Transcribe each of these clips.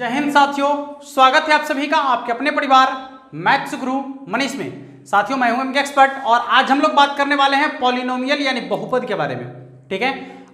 जय हिंद साथियों, स्वागत है आप सभी का आपके अपने परिवार मैथ्स गुरु मनीष में। साथियों, मैं हूं एक्सपर्ट और आज हम लोग बात करने वाले हैं पॉलिनोमियल यानी बहुपद के बारे में। ठीक है,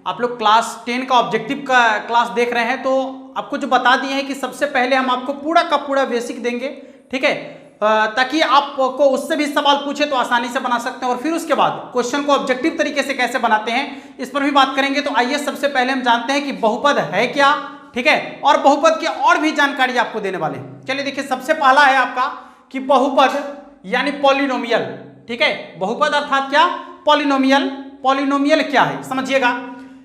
आप लोग क्लास 10 का ऑब्जेक्टिव का क्लास देख रहे हैं तो आपको जो बता दिए हैं कि सबसे पहले हम आपको पूरा का पूरा बेसिक देंगे। ठीक है, ताकि आपको उससे भी सवाल पूछे तो आसानी से बना सकते हैं और फिर उसके बाद क्वेश्चन को ऑब्जेक्टिव तरीके से कैसे बनाते हैं इस पर भी बात करेंगे। तो आइए सबसे पहले हम जानते हैं कि बहुपद है क्या। ठीक है, और बहुपद की और भी जानकारी आपको देने वाले हैं। चलिए देखिए, सबसे पहला है आपका कि बहुपद यानी पॉलिनोमियल। ठीक है, बहुपद अर्थात क्या, पॉलिनोमियल। पॉलिनोमियल क्या है समझिएगा,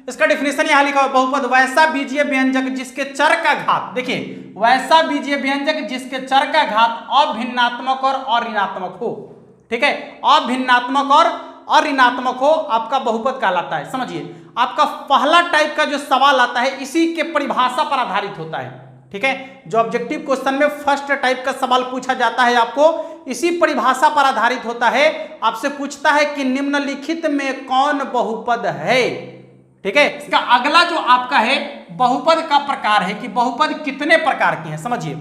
इसका डेफिनेशन यहां लिखा हुआ, बहुपद वैसा बीजीय व्यंजक जिसके चर का घात, देखिए वैसा बीजीय व्यंजक जिसके चर का घात अभिन्नात्मक और अऋणात्मक हो। ठीक है, अभिन्नात्मक और अऋणात्मक हो आपका बहुपद कहलाता है। समझिए, आपका पहला टाइप का जो सवाल आता है इसी के परिभाषा पर आधारित होता है। ठीक है, जो ऑब्जेक्टिव क्वेश्चन में फर्स्ट टाइप का सवाल पूछा जाता है आपको इसी परिभाषा पर आधारित होता है। आपसे पूछता है कि निम्नलिखित में कौन बहुपद है। ठीक है, इसका अगला जो आपका है बहुपद का प्रकार है कि बहुपद कितने प्रकार के हैं। समझिए,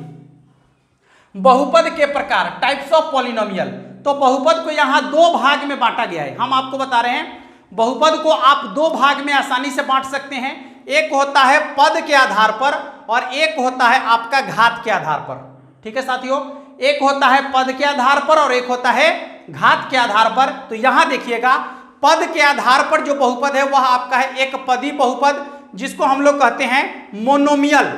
बहुपद के प्रकार, टाइप्स ऑफ पॉलिनोमियल। तो बहुपद को यहां दो भाग में बांटा गया है। हम आपको बता रहे हैं बहुपद को आप दो भाग में आसानी से बांट सकते हैं। एक होता है पद के आधार पर और एक होता है आपका घात के आधार पर। ठीक है साथियों, एक होता है पद के आधार पर और एक होता है घात के आधार पर। तो यहां देखिएगा, पद के आधार पर जो बहुपद है वह आपका है एक पदी बहुपद, जिसको हम लोग कहते हैं मोनोमियल।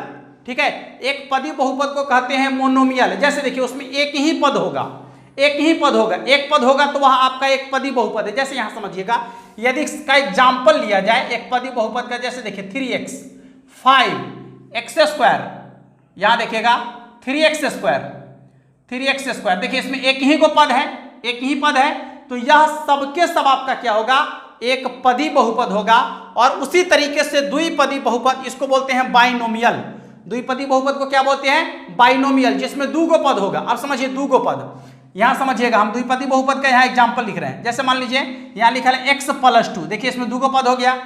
ठीक है, एक पदी बहुपद को कहते हैं मोनोमियल। जैसे देखिए, उसमें एक ही पद होगा, एक ही पद होगा, एक पद होगा तो वह आपका एक पदी बहुपद है। जैसे यहां समझिएगा, यदि इसका एग्जाम्पल लिया जाए एक पदी बहुपद का, जैसे देखिए 3x 5x², यहां देखिएगा 3x², देखिए इसमें एक ही को पद है, एक ही पद है, तो यह सबके सब आपका क्या होगा, एक पदी बहुपद होगा। और उसी तरीके से द्विपदी बहुपद, इसको बोलते हैं बाइनोमियल। द्विपदी बहुपद को क्या बोलते हैं, बाइनोमियल, जिसमें दो गो पद होगा। अब समझिए, दो गो पद, यहां समझिएगा हम द्विपदी बहुपद का यहां एग्जांपल लिख रहे हैं। जैसे मान लीजिए यहां लिखा है x+2, देखिए इसमें दो गो पद हो गया।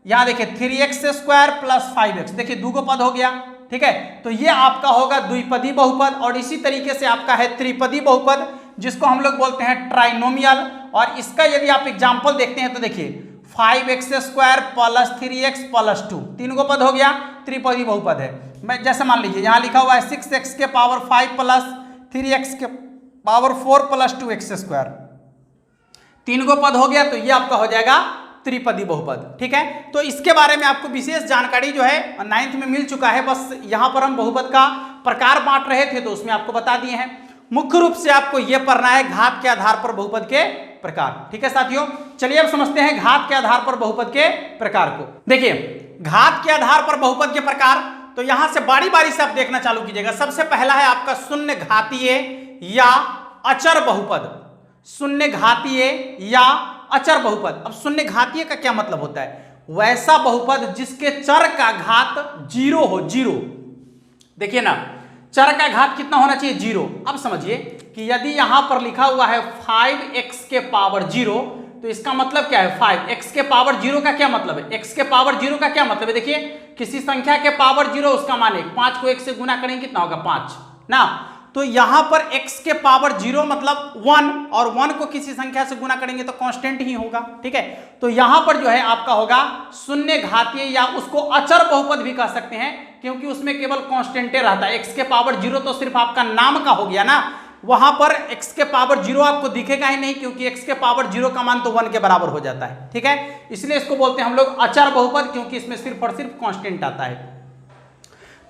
यहां देखिए 3x² + 5x, देखिए दो गो पद हो गया। ठीक है, तो ये आपका होगा द्विपदी बहुपद। और इसी तरीके से आपका है त्रिपदी बहुपद, जिसको हम लोग बोलते हैं ट्राइनोमियल। और इसका यदि आप एग्जाम्पल देखते हैं तो देखिए 5x² + 3x + 2, तीन गो पद हो गया, त्रिपदी बहुपद है। मैं जैसे मान लीजिए यहां लिखा हुआ है 6x⁵ + 3x⁴ + 2x², तीन गो पद हो गया, तो ये आपका हो जाएगा त्रिपदी बहुपद। ठीक है, तो इसके बारे में आपको विशेष जानकारी जो है 9th में मिल चुका है। बस यहां पर हम बहुपद का प्रकार बांट रहे थे तो उसमें आपको बता दिए हैं। मुख्य रूप से आपको यह पढ़ना है घात के आधार पर बहुपद के प्रकार। ठीक है साथियों, चलिए अब समझते हैं घात के आधार पर बहुपद के प्रकार को। देखिए, घात के आधार पर बहुपद के प्रकार, तो यहां से बारी बारी से आप देखना चालू कीजिएगा। सबसे पहला है आपका शून्य घातीय या अचर बहुपद। शून्य घातीय या अचर बहुपद। अब शून्य घातीय का क्या मतलब होता है, वैसा बहुपद जिसके चर का घात 0 हो। 0, देखिए ना, चर का घात कितना होना चाहिए, 0। अब समझिए कि यदि यहां पर लिखा हुआ है 5x⁻0, तो इसका मतलब क्या है, 5x⁻0 का क्या मतलब है, x⁻0 का क्या मतलब है। देखिए, किसी संख्या के पावर 0 उसका मान 1, 5 को 1 से गुना करेंगे कितना होगा, 5 ना। तो यहां पर x⁻0 मतलब 1, और 1 को किसी संख्या से गुना करेंगे तो कांस्टेंट ही होगा। ठीक है, तो यहां पर जो है आपका होगा शून्य घातीय, या उसको अचर बहुपद भी कह सकते हैं, क्योंकि उसमें केवल कांस्टेंटे रहता है। x⁻0 तो सिर्फ आपका नाम का हो गया ना, वहां पर x⁻0 आपको दिखेगा ही नहीं, क्योंकि x⁻0 का मान तो 1 के बराबर हो जाता है। ठीक है, इसलिए इसको बोलते हैं हम लोग अचर बहुपद, क्योंकि इसमें सिर्फ और सिर्फ कांस्टेंट आता है।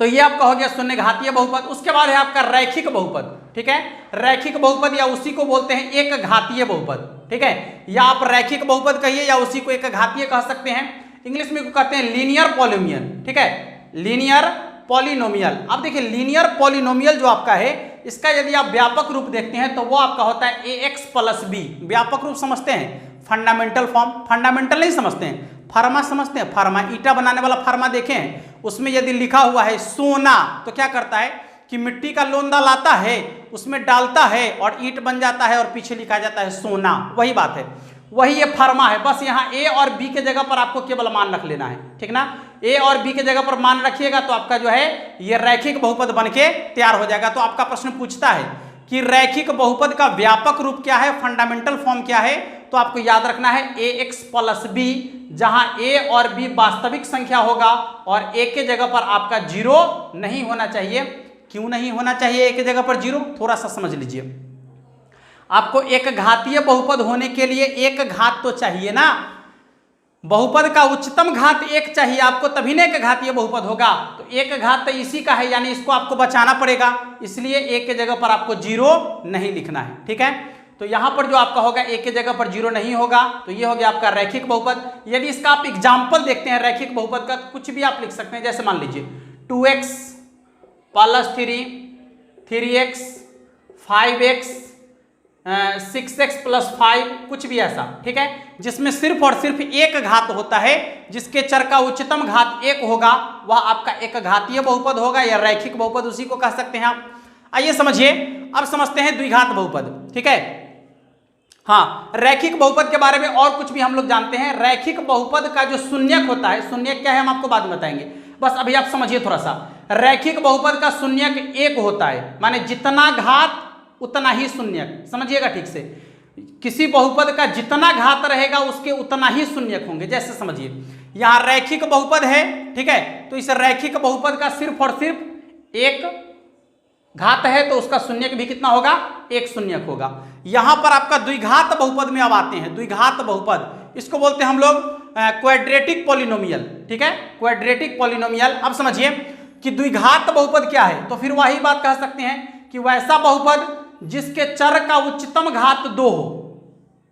तो ये आपका हो गया शून्य घातीय बहुपद। उसके बाद है आपका रैखिक बहुपद। ठीक है, रैखिक बहुपद या उसी को बोलते हैं एक घातीय बहुपद। ठीक है, या आप रैखिक बहुपद कहिए या उसी को एक घातीय कह सकते हैं। इंग्लिश में को कहते हैं लीनियर पॉलिनोमियल। ठीक है, लीनियर पॉलिनोमियल। अब देखिए, लीनियर पॉलिनोमियल जो आपका है, इसका यदि आप व्यापक रूप देखते हैं तो वो आपका होता है ax + b। व्यापक रूप समझते हैं, फंडामेंटल फॉर्म, फंडामेंटल नहीं समझते हैं, फार्मा समझते हैं। फार्मा, ईटा बनाने वाला फार्मा देखें हैं, उसमें यदि लिखा हुआ है सोना, तो क्या करता है कि मिट्टी का लोंदा लाता है, उसमें डालता है और ईंट बन जाता है और पीछे लिखा जाता है सोना। वही बात है, वही ये फर्मा है। बस यहाँ ए और बी के जगह पर आपको केवल मान रख लेना है, ठीक ना। ए और बी के जगह पर मान रखिएगा तो आपका जो है ये रैखिक बहुपद बनके तैयार हो जाएगा। तो आपका प्रश्न पूछता है कि रैखिक बहुपद का व्यापक रूप क्या है, फंडामेंटल फॉर्म क्या है, तो आपको याद रखना है ax प्लस बी, जहां a और b वास्तविक संख्या होगा और a के जगह पर आपका 0 नहीं होना चाहिए। क्यों नहीं होना चाहिए a के जगह पर 0, थोड़ा सा समझ लीजिए। आपको एक घातीय बहुपद होने के लिए एक घात तो चाहिए ना, बहुपद का उच्चतम घात 1 चाहिए आपको, तभी ना एक घातीय बहुपद होगा। तो एक घात तो इसी का है, यानी इसको आपको बचाना पड़ेगा, इसलिए a के जगह पर आपको 0 नहीं लिखना है, ठीक है। तो यहां पर जो आपका होगा a के जगह पर 0 नहीं होगा, तो ये हो गया आपका रैखिक बहुपद। यदि इसका आप एग्जाम्पल देखते हैं रैखिक बहुपद का, कुछ भी आप लिख सकते हैं, जैसे मान लीजिए 2x plus 3x 5x 6x plus 5, कुछ भी ऐसा, ठीक है, जिसमें सिर्फ और सिर्फ एक घात होता है, जिसके चर का उच्चतम घात 1 होगा, वह आपका एक घातीय बहुपद होगा या रैखिक बहुपद उसी को कह सकते हैं आप। आइए समझिए, अब समझते हैं द्विघात बहुपद, ठीक है। हाँ, रैखिक बहुपद के बारे में और कुछ भी हम लोग जानते हैं। रैखिक बहुपद का जो शून्यक होता है, शून्यक क्या है हम आपको बाद में बताएंगे, बस अभी आप समझिए थोड़ा सा। रैखिक बहुपद का शून्यक 1 होता है, माने जितना घात उतना ही शून्यक, समझिएगा ठीक से। किसी बहुपद का जितना घात रहेगा उसके उतना ही शून्यक होंगे। जैसे समझिए यहाँ रैखिक बहुपद है, ठीक है, तो इस रैखिक बहुपद का सिर्फ और सिर्फ एक घात है, तो उसका शून्यक भी कितना होगा, 1 शून्यक होगा। यहां पर आपका द्विघात बहुपद में अब आते हैं। द्विघात बहुपद, इसको बोलते हैं हम लोग क्वाड्रेटिक पॉलिनोमियल, ठीक है, क्वाड्रेटिक पॉलिनोमियल। अब समझिए कि द्विघात बहुपद क्या है, तो फिर वही बात कह सकते हैं कि वैसा बहुपद जिसके चर का उच्चतम घात 2 हो,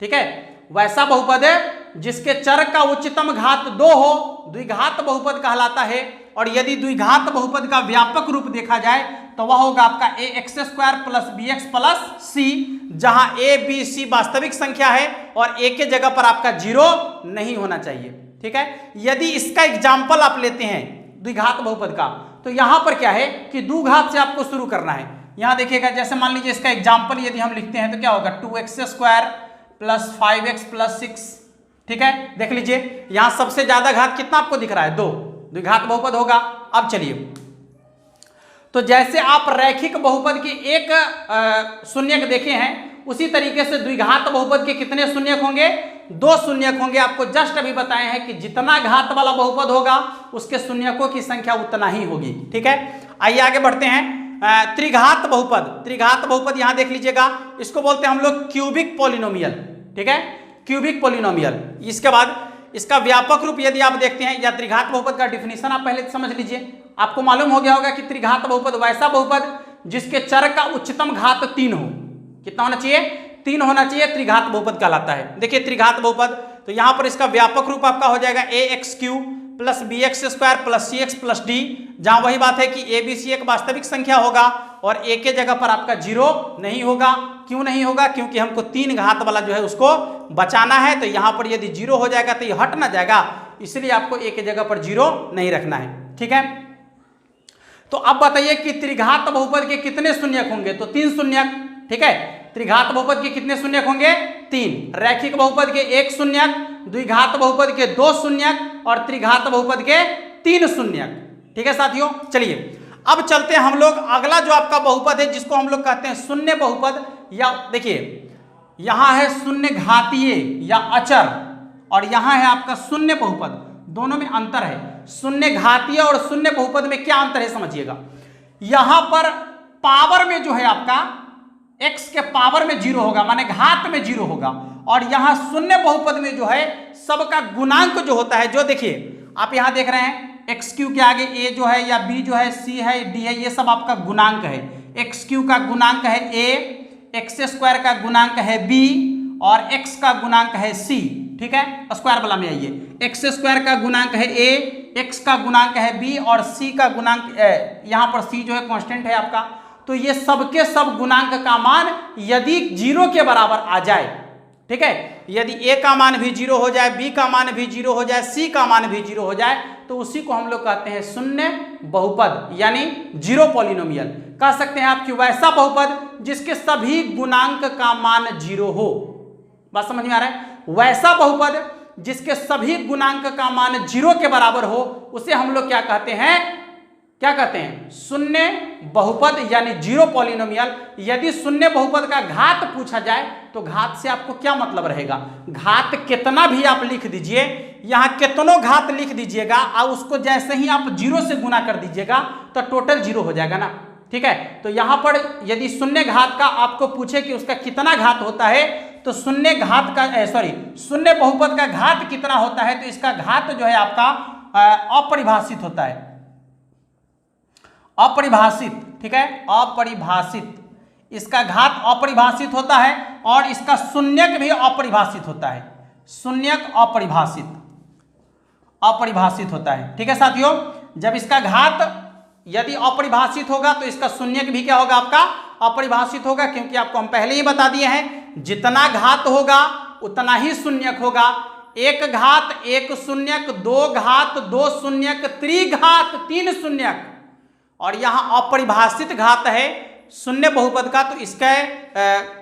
ठीक है, वैसा बहुपद है जिसके चर का उच्चतम घात 2 हो, द्विघात बहुपद कहलाता है। और यदि द्विघात बहुपद का व्यापक रूप देखा जाए तो वह होगा आपका ax² plus bx plus c, जहां a b c वास्तविक संख्या है और a के जगह पर आपका 0 नहीं होना चाहिए, ठीक है। यदि इसका एग्जाम्पल आप लेते हैं द्विघात बहुपद का, तो यहां पर क्या है कि द्विघात से आपको शुरू करना है। यहां देखिएगा, जैसे मान लीजिए इसका एग्जाम्पल यदि हम लिखते हैं तो क्या होगा, 2x² प्लस 5x प्लस 6, ठीक है। देख लीजिए यहां सबसे ज्यादा घात कितना आपको दिख रहा है, 2, द्विघात बहुपद होगा। अब चलिए, तो जैसे आप रैखिक बहुपद की एक शून्यक देखे हैं, उसी तरीके से द्विघात बहुपद के कितने शून्यक होंगे, 2 शून्यक होंगे। आपको जस्ट अभी बताए हैं कि जितना घात वाला बहुपद होगा उसके शून्यकों की संख्या उतना ही होगी, ठीक है। आइए आगे बढ़ते हैं। त्रिघात बहुपद, त्रिघात बहुपद यहां देख लीजिएगा, इसको बोलते हैं हम लोग क्यूबिक पॉलिनोमियल, ठीक है, क्यूबिक पॉलिनोमियल। इसके बाद इसका व्यापक रूप यदि आप देखते हैं, या त्रिघात बहुपद का डिफिनीशन आप पहले समझ लीजिए। आपको मालूम हो गया होगा कि त्रिघात बहुपद वैसा बहुपद जिसके चर का उच्चतम घात 3 हो। कितना होना चाहिए, 3 होना चाहिए, त्रिघात बहुपद कहलाता है। देखिए त्रिघात बहुपद, तो यहां पर इसका व्यापक रूप आपका हो जाएगा ax³ plus bx² plus cx plus d, जहां वही बात है कि a b c एक वास्तविक संख्या होगा और a के जगह पर आपका 0 नहीं होगा। क्यों नहीं होगा, क्योंकि हमको 3 घात वाला जो है उसको बचाना है, तो यहां पर यदि 0 हो जाएगा तो ये हट ना जाएगा, इसलिए आपको a के जगह पर 0 नहीं रखना है, ठीक है। तो अब बताइए कि त्रिघात बहुपद के कितने शून्यक होंगे, तो 3 शून्यक, ठीक है। त्रिघात बहुपद के कितने शून्यक होंगे, 3। रैखिक बहुपद के 1 शून्यक, द्विघात बहुपद के 2 शून्यक और त्रिघात बहुपद के 3 शून्यक, ठीक है साथियों। चलिए अब चलते हैं हम लोग, अगला जो आपका बहुपद है जिसको हम लोग कहते हैं शून्य बहुपद, या देखिए यहां है शून्य घातीय या अचर, और यहां है आपका शून्य बहुपद। दोनों में अंतर है, शून्य घातीय और शून्य बहुपद में क्या अंतर है समझिएगा। यहां पर पावर में जो है आपका x के पावर में 0 होगा, माने घात में 0 होगा, और यहां शून्य बहुपद में जो है सबका गुणांक जो होता है, जो देखिए आप यहां देख रहे हैं x³ के आगे a जो है या b जो है, c है, d है, ये सब आपका गुणांक है। x³ का गुणांक है a, x² का गुणांक है b और x का गुणांक है c, ठीक है। स्क्वायर वाला में आइए, x² का गुणांक है a, x का गुणांक है b और c का गुणांक यहाँ पर c जो है कांस्टेंट है आपका। तो ये सबके सब गुणांक का मान यदि 0 के बराबर आ जाए, ठीक है, यदि a का मान भी 0 हो जाए, b का मान भी 0 हो जाए, c का मान भी 0 हो जाए, तो उसी को हम लोग कहते हैं शून्य बहुपद, यानी 0 पॉलिनोमियल। कह सकते हैं आप कि वैसा बहुपद जिसके सभी गुणांक का मान 0 हो। बात समझ में आ रहा है। वैसा बहुपद जिसके सभी गुणांक का मान 0 के बराबर हो उसे हम लोग क्या कहते हैं, शून्य बहुपद यानी जीरो पॉलिनोमियल। यदि शून्य बहुपद का घात पूछा जाए तो घात से आपको क्या मतलब रहेगा, घात कितना भी आप लिख दीजिए, यहां कितनों घात लिख दीजिएगा और उसको जैसे ही आप 0 से गुना कर दीजिएगा तो टोटल 0 हो जाएगा ना। ठीक है, तो यहां पर यदि शून्य घात का आपको पूछे कि उसका कितना घात होता है तो शून्य बहुपद का घात कितना होता है, तो इसका घात जो है आपका अपरिभाषित होता है, अपरिभाषित। ठीक है, अपरिभाषित, इसका घात अपरिभाषित होता है और इसका शून्यक भी अपरिभाषित होता है, शून्यक अपरिभाषित होता है। ठीक है साथियों, जब इसका घात यदि अपरिभाषित होगा तो इसका शून्यक भी क्या होगा, आपका अपरिभाषित होगा, क्योंकि आपको हम पहले ही बता दिए हैं जितना घात होगा उतना ही शून्यक होगा। एक घात एक शून्यक, दो घात दो शून्यक, त्रिघात तीन शून्यक, और यहां अपरिभाषित घात है शून्य बहुपद का, तो इसके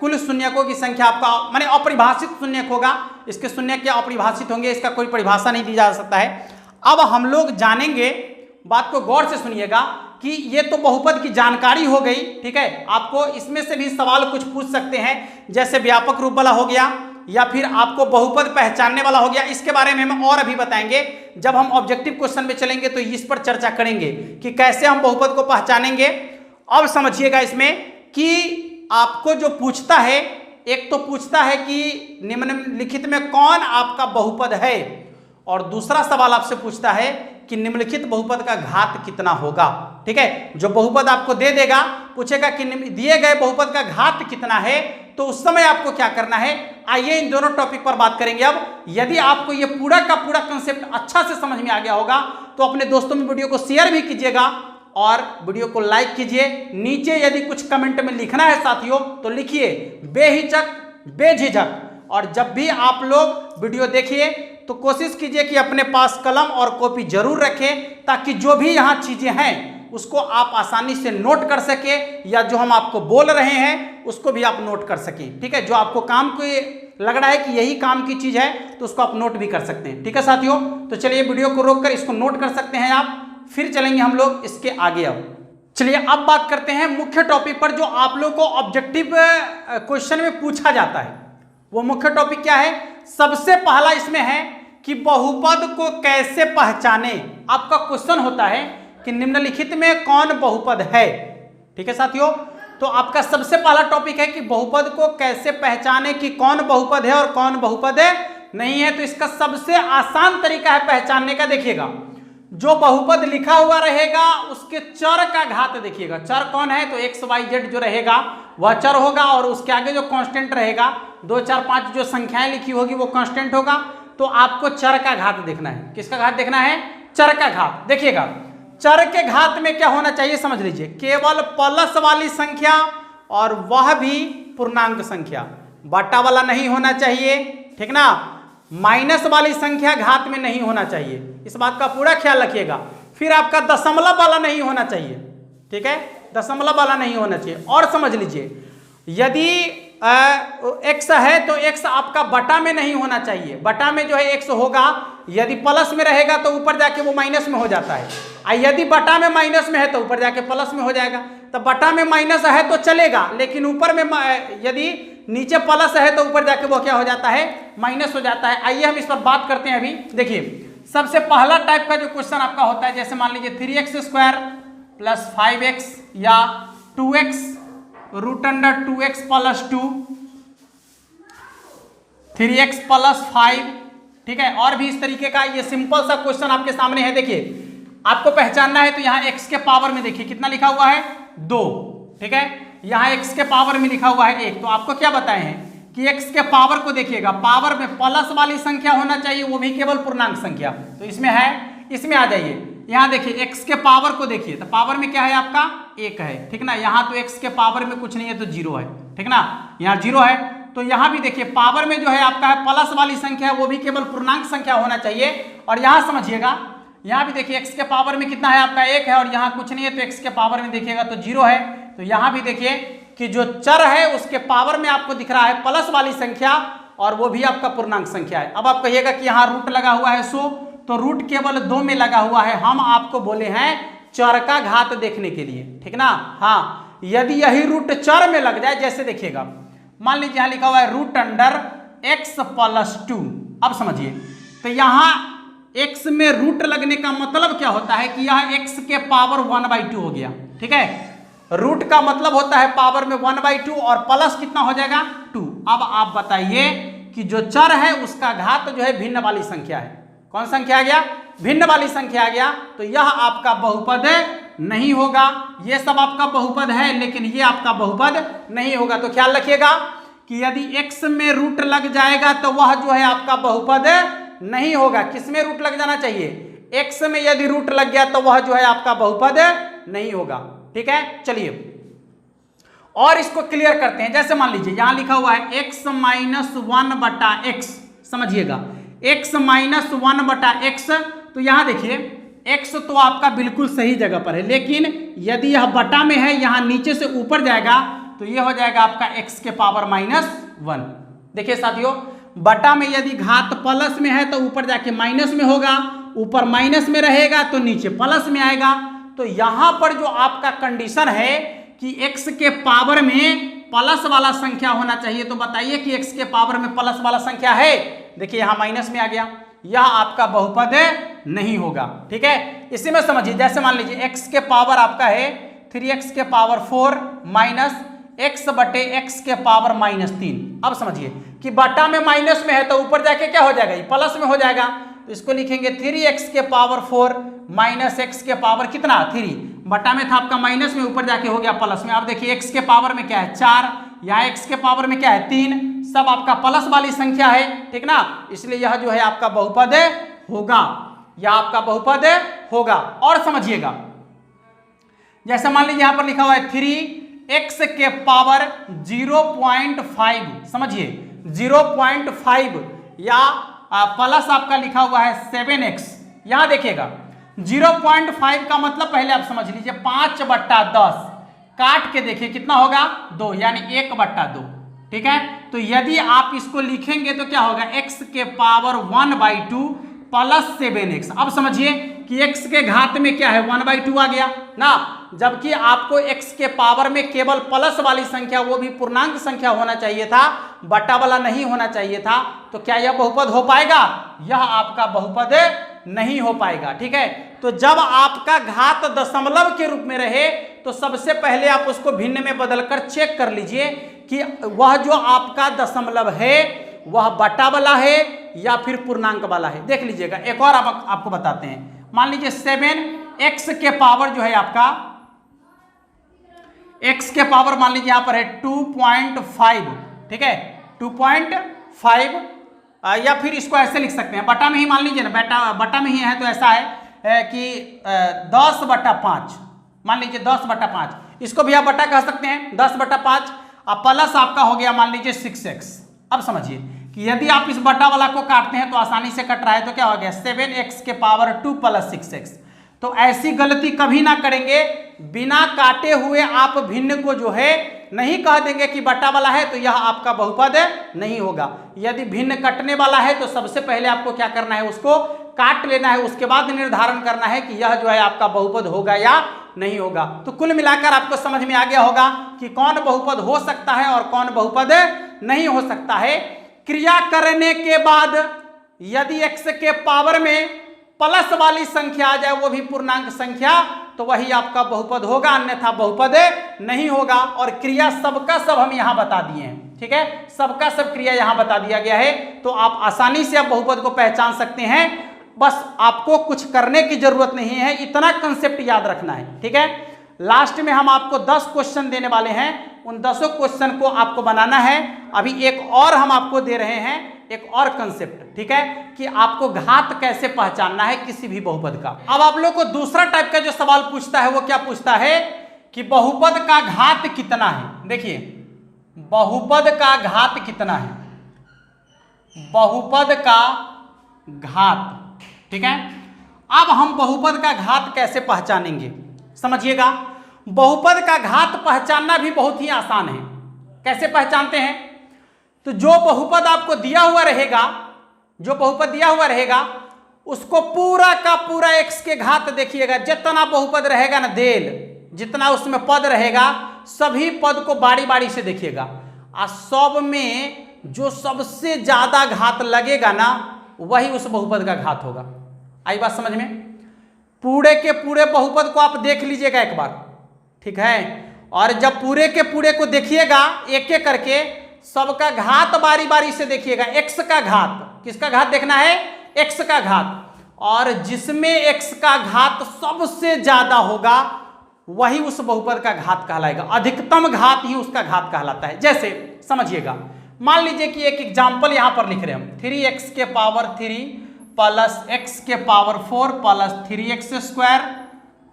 कुल शून्यकों की संख्या आपका माने अपरिभाषित शून्यक होगा, इसके शून्यक क्या अपरिभाषित होंगे, इसका कोई परिभाषा नहीं दी जा सकता है। अब हम लोग जानेंगे, बात को गौर से सुनिएगा कि ये तो बहुपद की जानकारी हो गई। ठीक है, आपको इसमें से भी सवाल कुछ पूछ सकते हैं, जैसे व्यापक रूप वाला हो गया या फिर आपको बहुपद पहचानने वाला हो गया। इसके बारे में हम और अभी बताएंगे, जब हम ऑब्जेक्टिव क्वेश्चन में चलेंगे तो इस पर चर्चा करेंगे कि कैसे हम बहुपद को पहचानेंगे। अब समझिएगा इसमें कि आपको जो पूछता है, एक तो पूछता है कि निम्नलिखित में कौन आपका बहुपद है, और दूसरा सवाल आपसे पूछता है कि निम्नलिखित बहुपद का घात कितना होगा। ठीक है, जो बहुपद आपको दे देगा, पूछेगा कि दिए गए बहुपद का घात कितना है, तो उस समय आपको क्या करना है। आइए इन दोनों टॉपिक पर बात करेंगे। अब यदि आपको ये पूरा का पूरा कंसेप्ट अच्छा से समझ में आ गया होगा तो अपने दोस्तों में वीडियो को शेयर भी कीजिएगा और वीडियो को लाइक कीजिए। नीचे यदि कुछ कमेंट में लिखना है साथियों तो लिखिए बेहिचक बेझिझक, और जब भी आप लोग वीडियो देखिए तो कोशिश कीजिए कि अपने पास कलम और कॉपी जरूर रखें, ताकि जो भी यहाँ चीजें हैं उसको आप आसानी से नोट कर सके, या जो हम आपको बोल रहे हैं उसको भी आप नोट कर सकें। ठीक है, जो आपको काम को लग रहा है कि यही काम की चीज है तो उसको आप नोट भी कर सकते हैं। ठीक है साथियों, तो चलिए वीडियो को रोककर इसको नोट कर सकते हैं आप, फिर चलेंगे हम लोग इसके आगे। अब चलिए अब बात करते हैं मुख्य टॉपिक पर, जो आप लोग को ऑब्जेक्टिव क्वेश्चन में पूछा जाता है। वो मुख्य टॉपिक क्या है, सबसे पहला इसमें है कि बहुपद को कैसे पहचाने। आपका क्वेश्चन होता है कि निम्नलिखित में कौन बहुपद है। ठीक है साथियों, तो आपका सबसे पहला टॉपिक है कि बहुपद को कैसे पहचाने कि कौन बहुपद है और कौन बहुपद नहीं है। तो इसका सबसे आसान तरीका है पहचानने का, देखिएगा जो बहुपद लिखा हुआ रहेगा उसके चर का घात देखिएगा। चर कौन है, तो एक्स वाई जेड जो रहेगा वह चर होगा, और उसके आगे जो कांस्टेंट रहेगा 2 4 5 जो संख्याएं लिखी होगी वो कांस्टेंट होगा। तो आपको चर का घात देखना है। किसका घात देखना है, चर का घात। देखिएगा चर के घात में क्या होना चाहिए, समझ लीजिए, केवल प्लस वाली संख्या और वह भी पूर्णांक संख्या, बटा वाला नहीं होना चाहिए। ठीक ना, माइनस वाली संख्या घात में नहीं होना चाहिए, इस बात का पूरा ख्याल रखिएगा। फिर आपका दशमलव वाला नहीं होना चाहिए। ठीक है, दशमलव वाला नहीं होना चाहिए। और समझ लीजिए यदि एक्स है तो एक्स आपका बटा में नहीं होना चाहिए। बटा में जो है एक्स होगा, यदि प्लस में रहेगा तो ऊपर जाके वो माइनस में हो जाता है, और यदि बटा में माइनस में है तो ऊपर जाके प्लस में हो जाएगा। तो बटा में माइनस है तो चलेगा, लेकिन ऊपर में यदि नीचे प्लस है तो ऊपर जाके वो क्या हो जाता है, माइनस हो जाता है। आइए हम इस पर बात करते हैं। अभी देखिए सबसे पहला टाइप का जो क्वेश्चन आपका होता है, जैसे मान लीजिए 3x² + 5x या 2x √ 2x + 2, 3x + 5। ठीक है, और भी इस तरीके का ये सिंपल सा क्वेश्चन आपके सामने है। देखिए आपको पहचानना है तो यहाँ x के पावर में देखिए कितना लिखा हुआ है, 2। ठीक है, यहाँ x के पावर में लिखा हुआ है 1। तो आपको क्या बताए हैं कि x के पावर को देखिएगा, पावर में प्लस वाली संख्या होना चाहिए, वो भी केवल पूर्णांक संख्या। तो इसमें है, इसमें आ जाइए। यहाँ देखिए x के पावर को देखिए, तो पावर में क्या है आपका 1 है। ठीक ना, यहाँ तो x के पावर में कुछ नहीं है तो 0 है। ठीक ना, यहाँ 0 है। तो यहाँ भी देखिए पावर में जो है आपका है प्लस वाली संख्या, वो भी केवल पूर्णांक संख्या होना चाहिए। और यहाँ समझिएगा, यहाँ भी देखिए x के पावर में कितना है आपका 1 है, और यहाँ कुछ नहीं है तो x के पावर में देखिएगा तो 0 है। तो यहाँ भी देखिए कि जो चर है उसके पावर में आपको दिख रहा है प्लस वाली संख्या, और वो भी आपका पूर्णांक संख्या है। अब आप कहिएगा कि यहाँ रूट लगा हुआ है 100, तो रूट केवल 2 में लगा हुआ है। हम आपको बोले हैं चर का घात देखने के लिए, ठीक ना। हाँ, यदि यही रूट चर में लग जाए, जैसे देखिएगा मान लीजिए यहाँ लिखा हुआ है रूट अंडर x प्लस 2। अब समझिए, तो यहाँ x में रूट लगने का मतलब क्या होता है कि यह x के पावर 1/2 हो गया, ठीक है। रूट का मतलब होता है पावर में 1/2 और प्लस कितना हो जाएगा 2। अब आप बताइए कि जो चर है उसका घात जो है भिन्न वाली संख्या है। कौन संख्या आ गया? भिन्न वाली संख्या आ गया। तो यह आपका बहुपद नहीं होगा। ये सब आपका बहुपद है, लेकिन ये आपका बहुपद नहीं होगा। तो ख्याल रखिएगा कि यदि x में रूट लग जाएगा तो वह जो है आपका बहुपद नहीं होगा। किस में रूट लग जाना चाहिए? x में यदि रूट लग गया तो वह जो है आपका बहुपद नहीं होगा, ठीक है। चलिए और इसको क्लियर करते हैं। जैसे मान लीजिए यहां लिखा हुआ है x माइनस 1/x, समझिएगा x माइनस 1/x। तो यहां देखिए x तो आपका बिल्कुल सही जगह पर है, लेकिन यदि यह बटा में है, यहां नीचे से ऊपर जाएगा तो यह हो जाएगा आपका x के पावर -1। देखिए साथियों, बटा में यदि घात प्लस में है तो ऊपर जाके माइनस में होगा, ऊपर माइनस में रहेगा तो नीचे प्लस में आएगा। तो यहां पर जो आपका कंडीशन है कि x के पावर में प्लस वाला संख्या होना चाहिए, तो बताइए कि x के पावर में प्लस वाला संख्या है। देखिए यहां माइनस में आ गया, यह आपका बहुपद नहीं होगा, ठीक है। इसी में समझिए, जैसे मान लीजिए x के पावर आपका है 3x के पावर 4 माइनस x बटे x के पावर -3। अब समझिए कि बटा में माइनस में है तो ऊपर जाके क्या हो जाएगा? प्लस में हो जाएगा। तो इसको लिखेंगे 3x के पावर 4 माइनस x के पावर कितना 3। बटा में था आपका माइनस में, ऊपर जाके हो गया प्लस में। अब देखिए x के पावर में क्या है 4, यहाँ x के पावर में क्या है 3, सब आपका प्लस वाली संख्या है, ठीक ना। इसलिए यह जो है आपका बहुपद होगा, यह आपका बहुपद होगा। और समझिएगा, जैसे मान लीजिए यहां पर लिखा हुआ है 3x के पावर 0.5, समझिए 0.5, या प्लस आपका लिखा हुआ है 7x। यहां देखिएगा 0.5 का मतलब पहले आप समझ लीजिए 5/10, काट के देखिए कितना होगा 2, यानी 1/2, ठीक है। तो यदि आप इसको लिखेंगे तो क्या होगा? x के पावर 1/2 प्लस 7x। अब समझिए कि x के घात में क्या है 1/2 आ गया ना, जबकि आपको x के पावर में केवल प्लस वाली संख्या, वो भी पूर्णांक संख्या होना चाहिए था, बटा वाला नहीं होना चाहिए था। तो क्या यह बहुपद हो पाएगा? यह आपका बहुपद नहीं हो पाएगा, ठीक है। तो जब आपका घात दशमलव के रूप में रहे तो सबसे पहले आप उसको भिन्न में बदलकर चेक कर लीजिए कि वह जो आपका दशमलव है वह बटा वाला है या फिर पूर्णांक वाला है। देख लीजिएगा, एक और आपको बताते हैं। मान लीजिए 7x के पावर जो है आपका, x के पावर मान लीजिए यहां पर है 2.5, ठीक है 2.5, या फिर इसको ऐसे लिख सकते हैं, बटा में ही मान लीजिए ना, बटा में ही है तो ऐसा है कि 10/5, मान लीजिए 10/5, इसको भी आप बटा कह सकते हैं 10/5। अब प्लस आपका हो गया मान लीजिए 6x। अब समझिए कि यदि आप इस बटा वाला को काटते हैं तो आसानी से कट रहा है, तो क्या हो गया 7x के पावर 2 प्लस 6x। तो ऐसी गलती कभी ना करेंगे, बिना काटे हुए आप भिन्न को जो है नहीं कह देंगे कि बटा वाला है तो यह आपका बहुपद नहीं होगा। यदि भिन्न कटने वाला है तो सबसे पहले आपको क्या करना है, उसको काट लेना है, उसके बाद निर्धारण करना है कि यह जो है आपका बहुपद होगा या नहीं होगा। तो कुल मिलाकर आपको समझ में आ गया होगा कि कौन बहुपद हो सकता है और कौन बहुपद नहीं हो सकता है। क्रिया करने के बाद यदि x के पावर में प्लस वाली संख्या आ जाए, वो भी पूर्णांक संख्या, तो वही आपका बहुपद होगा, अन्यथा बहुपद नहीं होगा। और क्रिया सबका सब हम यहां बता दिए हैं, ठीक है, सबका सब क्रिया यहां बता दिया गया है। तो आप आसानी से आप बहुपद को पहचान सकते हैं, बस आपको कुछ करने की जरूरत नहीं है, इतना कंसेप्ट याद रखना है, ठीक है। लास्ट में हम आपको 10 क्वेश्चन देने वाले हैं, उन 10 क्वेश्चन को आपको बनाना है। अभी एक और हम आपको दे रहे हैं, एक और कंसेप्ट, ठीक है, कि आपको घात कैसे पहचानना है किसी भी बहुपद का। अब आप लोग को दूसरा टाइप का जो सवाल पूछता है वो क्या पूछता है कि बहुपद का घात कितना है। देखिए बहुपद का घात कितना है, बहुपद का घात, ठीक है। अब हम बहुपद का घात कैसे पहचानेंगे, समझिएगा। बहुपद का घात पहचानना भी बहुत ही आसान है। कैसे पहचानते हैं तो जो बहुपद आपको दिया हुआ रहेगा, जो बहुपद दिया हुआ रहेगा उसको पूरा का पूरा x के घात देखिएगा, जितना बहुपद रहेगा ना देल, जितना उसमें पद रहेगा सभी पद को बारी बारी से देखिएगा, और सब में जो सबसे ज्यादा घात लगेगा ना वही उस बहुपद का घात होगा। आई बात समझ में? पूरे के पूरे बहुपद को आप देख लीजिएगा एक बार, ठीक है, और जब पूरे के पूरे को देखिएगा एक एक करके सबका घात बारी बारी से देखिएगा। x का घात, किसका घात देखना है? x का घात, और जिसमें x का घात सबसे ज्यादा होगा वही उस बहुपद का घात कहलाएगा। अधिकतम घात ही उसका घात कहलाता है। जैसे समझिएगा, मान लीजिए कि एक एग्जाम्पल यहां पर लिख रहे हैं हम, 3x के पावर 3 प्लस x के power 4 plus 3x square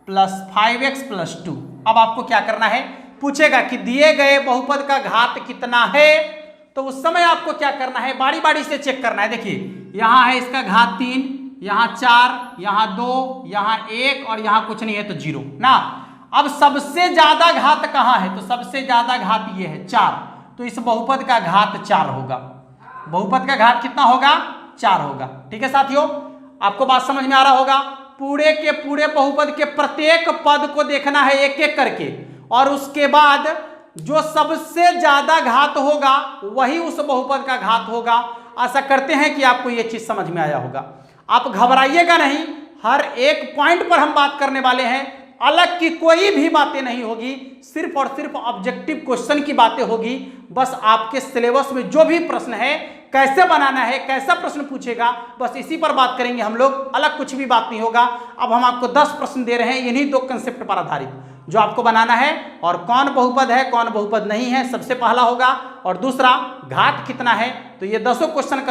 plus 5x plus 2। अब आपको क्या करना है? पूछेगा कि दिए गए बहुपद का घात कितना है, तो उस समय आपको क्या करना है? बारी बारी से चेक करना है। देखिए यहां है इसका घात 3, यहां 4, यहां 2, यहां 1 और यहां कुछ नहीं है तो 0 ना। अब सबसे ज्यादा घात कहां है? तो सबसे ज्यादा घात ये है 4, तो इस बहुपद का घात 4 होगा। बहुपद का घात कितना होगा? 4 होगा। ठीक है साथियों, आपको बात समझ में आ रहा होगा? पूरे के पूरे बहुपद के प्रत्येक पद को देखना है एक एक करके, और उसके बाद जो सबसे ज्यादा घात होगा वही उस बहुपद का घात होगा। आशा करते हैं कि आपको यह चीज समझ में आया होगा। आप घबराइएगा नहीं, हर एक पॉइंट पर हम बात करने वाले हैं, अलग की कोई भी बातें नहीं होगी, सिर्फ और सिर्फ ऑब्जेक्टिव क्वेश्चन की बातें होगी। बस आपके सिलेबस में जो भी प्रश्न है, कैसे बनाना है, कैसा प्रश्न पूछेगा, बस इसी पर बात करेंगे हम लोग, अलग कुछ भी बात नहीं होगा। अब हम आपको 10 प्रश्न दे रहे हैं इन्हीं 2 कंसेप्ट पर आधारित, जो आपको बनाना है, और कौन बहुपद है कौन बहुपद नहीं है सबसे पहला होगा, और दूसरा घात कितना है। तो ये 10 क्वेश्चन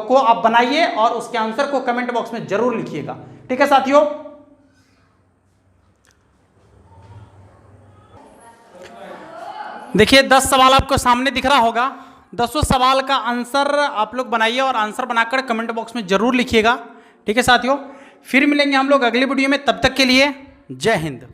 को आप बनाइए और उसके आंसर को कमेंट बॉक्स में जरूर लिखिएगा। ठीक है साथियों, देखिए 10 सवाल आपको सामने दिख रहा होगा। 10 सवाल का आंसर आप लोग बनाइए और आंसर बनाकर कमेंट बॉक्स में जरूर लिखिएगा। ठीक है साथियों, फिर मिलेंगे हम लोग अगली वीडियो में, तब तक के लिए जय हिंद।